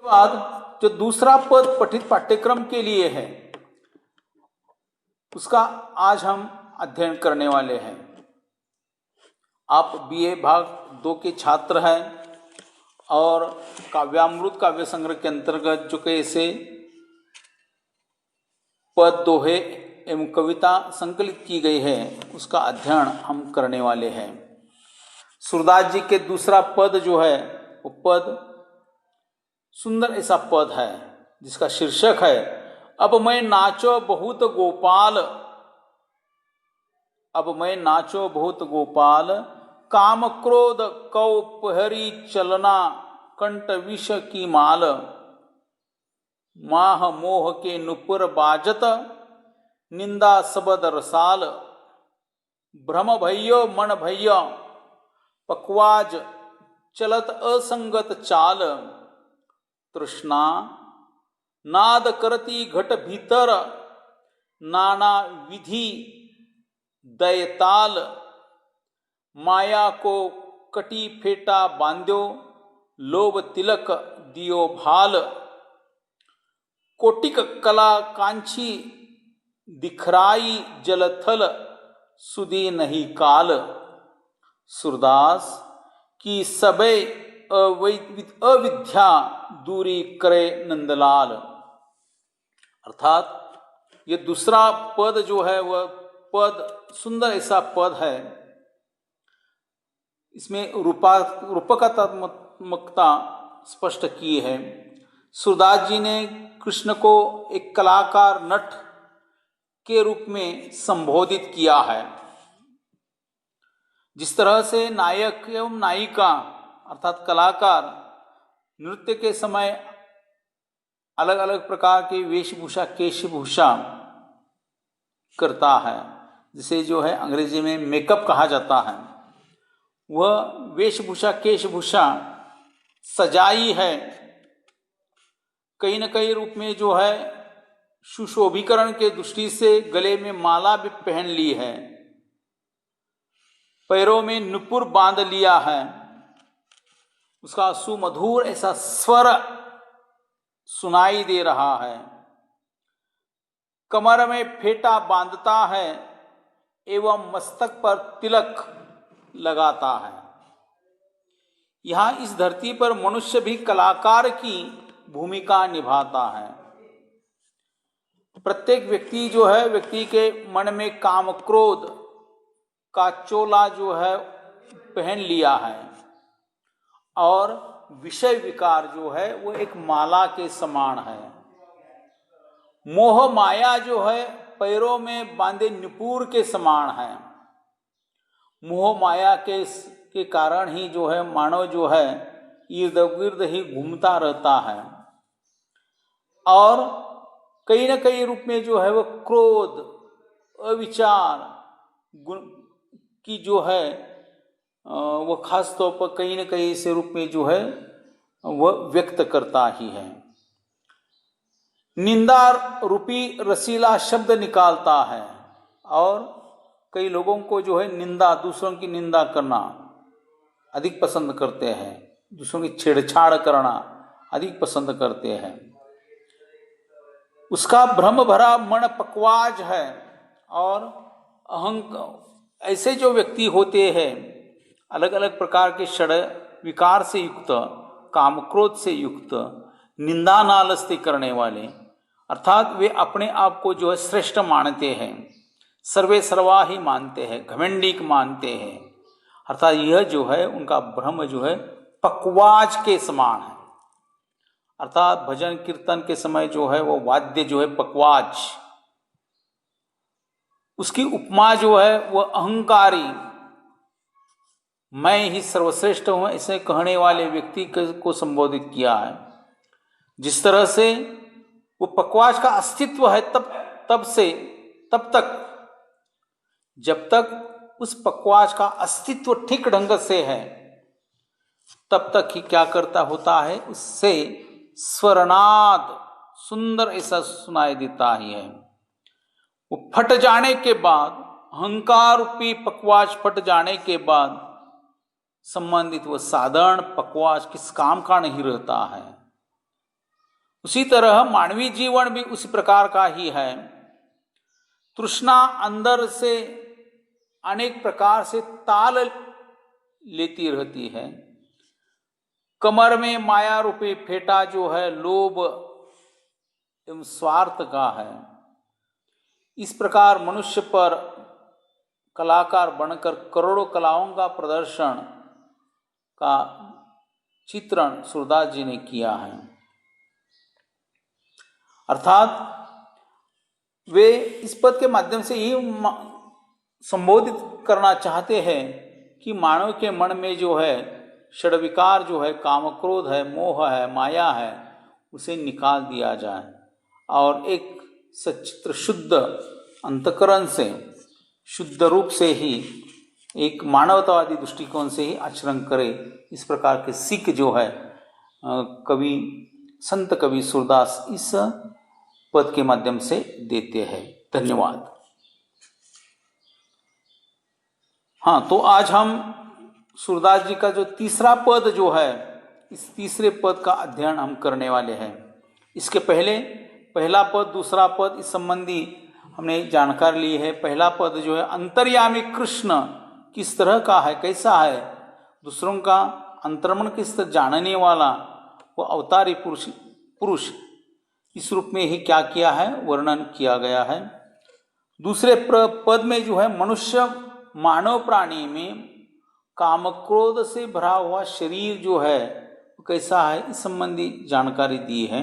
बाद जो दूसरा पद पठित पाठ्यक्रम के लिए है उसका आज हम अध्ययन करने वाले हैं। आप बीए भाग 2 के छात्र हैं और काव्यामृत काव्य संग्रह के अंतर्गत जो कैसे पद, दोहे एवं कविता संकलित की गई है उसका अध्ययन हम करने वाले हैं। सूरदास जी के दूसरा पद जो है वो पद सुंदर ऐसा पद है जिसका शीर्षक है अब मैं नाचो बहुत गोपाल। अब मैं नाचो बहुत गोपाल, काम क्रोध कौपहरी चलना, कंठ विष की माल। माह मोह के नुपुर बाजत, निंदा सबद रसाल। भ्रम भैयो मन भैया, पकवाज चलत असंगत चाल। तृष्णा नाद करती घट भीतर, नाना विधि दयताल। माया को कटी फेटा बांध्यो, लोभ तिलक दियो भाल। कोटिक कला कांची दिखराई जलथल, सुधी नहीं काल। सूरदास की सबे अविद्या दूरी करे नंदलाल। अर्थात ये दूसरा पद जो है वह पद सुंदर ऐसा पद है। इसमें रूपकात्मकता स्पष्ट की है। सूरदास जी ने कृष्ण को एक कलाकार नट के रूप में संबोधित किया है। जिस तरह से नायक एवं नायिका अर्थात कलाकार नृत्य के समय अलग अलग प्रकार की वेशभूषा केशभूषा करता है, जिसे जो है अंग्रेजी में मेकअप कहा जाता है, वह वेशभूषा केशभूषा सजाई है कहीं न कहीं रूप में जो है सुशोभीकरण के दृष्टि से गले में माला भी पहन ली है, पैरों में नुपुर बांध लिया है, उसका सुमधुर ऐसा स्वर सुनाई दे रहा है। कमर में फेटा बांधता है एवं मस्तक पर तिलक लगाता है। यहां इस धरती पर मनुष्य भी कलाकार की भूमिका निभाता है। प्रत्येक व्यक्ति जो है व्यक्ति के मन में काम क्रोध का चोला जो है पहन लिया है और विषय विकार जो है वो एक माला के समान है। मोह माया जो है पैरों में बांधे नुपुर के समान है। मोह माया के कारण ही जो है मानव जो है इर्द गिर्द ही घूमता रहता है और कहीं न कहीं रूप में जो है वो क्रोध अविचार की जो है वो खास तौर पर कहीं न कहीं इस रूप में जो है वह व्यक्त करता ही है। निंदा रूपी रसीला शब्द निकालता है और कई लोगों को जो है निंदा, दूसरों की निंदा करना अधिक पसंद करते हैं, दूसरों की छेड़छाड़ करना अधिक पसंद करते हैं। उसका भ्रम भरा मन पकवाज है और अहंकार ऐसे जो व्यक्ति होते हैं अलग अलग प्रकार के षड विकार से युक्त, काम क्रोध से युक्त, निंदा नालस्ती करने वाले, अर्थात वे अपने आप को जो है श्रेष्ठ मानते हैं, सर्वे सर्वा ही मानते हैं, घमंडिक मानते हैं। अर्थात यह जो है उनका भ्रम जो है पकवाज के समान है। अर्थात भजन कीर्तन के समय जो है वो वाद्य जो है पकवाज, उसकी उपमा जो है वह अहंकारी, मैं ही सर्वश्रेष्ठ हूं ऐसे कहने वाले व्यक्ति को संबोधित किया है। जिस तरह से वो पकवाज का अस्तित्व है तब तक जब तक उस पकवाज का अस्तित्व ठीक ढंग से है तब तक ही क्या करता होता है, उससे स्वरनाद सुंदर ऐसा सुनाई देता ही है। वो फट जाने के बाद, अहंकार रूपी पकवाज फट जाने के बाद संबंधित वो साधारण पकवाज किस काम का नहीं रहता है। उसी तरह मानवीय जीवन भी उसी प्रकार का ही है। तृष्णा अंदर से अनेक प्रकार से ताल लेती रहती है। कमर में माया रूपी फेटा जो है लोभ एवं स्वार्थ का है। इस प्रकार मनुष्य पर कलाकार बनकर करोड़ों कलाओं का प्रदर्शन का चित्रण सूरदास जी ने किया है। अर्थात वे इस पद के माध्यम से ही संबोधित करना चाहते हैं कि मानव के मन में जो है षड्विकार जो है, काम क्रोध है, मोह है, माया है, उसे निकाल दिया जाए और एक सचित्र शुद्ध अंतकरण से, शुद्ध रूप से ही, एक मानवतावादी दृष्टिकोण से ही आचरण करे। इस प्रकार के सीख जो है कवि संत कवि सूरदास इस पद के माध्यम से देते हैं। धन्यवाद। हाँ, तो आज हम सूरदास जी का जो तीसरा पद जो है, इस तीसरे पद का अध्ययन हम करने वाले हैं। इसके पहले पहला पद, दूसरा पद, इस संबंधी हमने जानकारी ली है। पहला पद जो है अंतर्यामी कृष्ण किस तरह का है, कैसा है, दूसरों का अंतर्मन किस तरह जानने वाला वो अवतारी पुरुष इस रूप में ही क्या किया है, वर्णन किया गया है। दूसरे पद में जो है मनुष्य मानव प्राणी में काम क्रोध से भरा हुआ शरीर जो है कैसा है, इस संबंधी जानकारी दी है।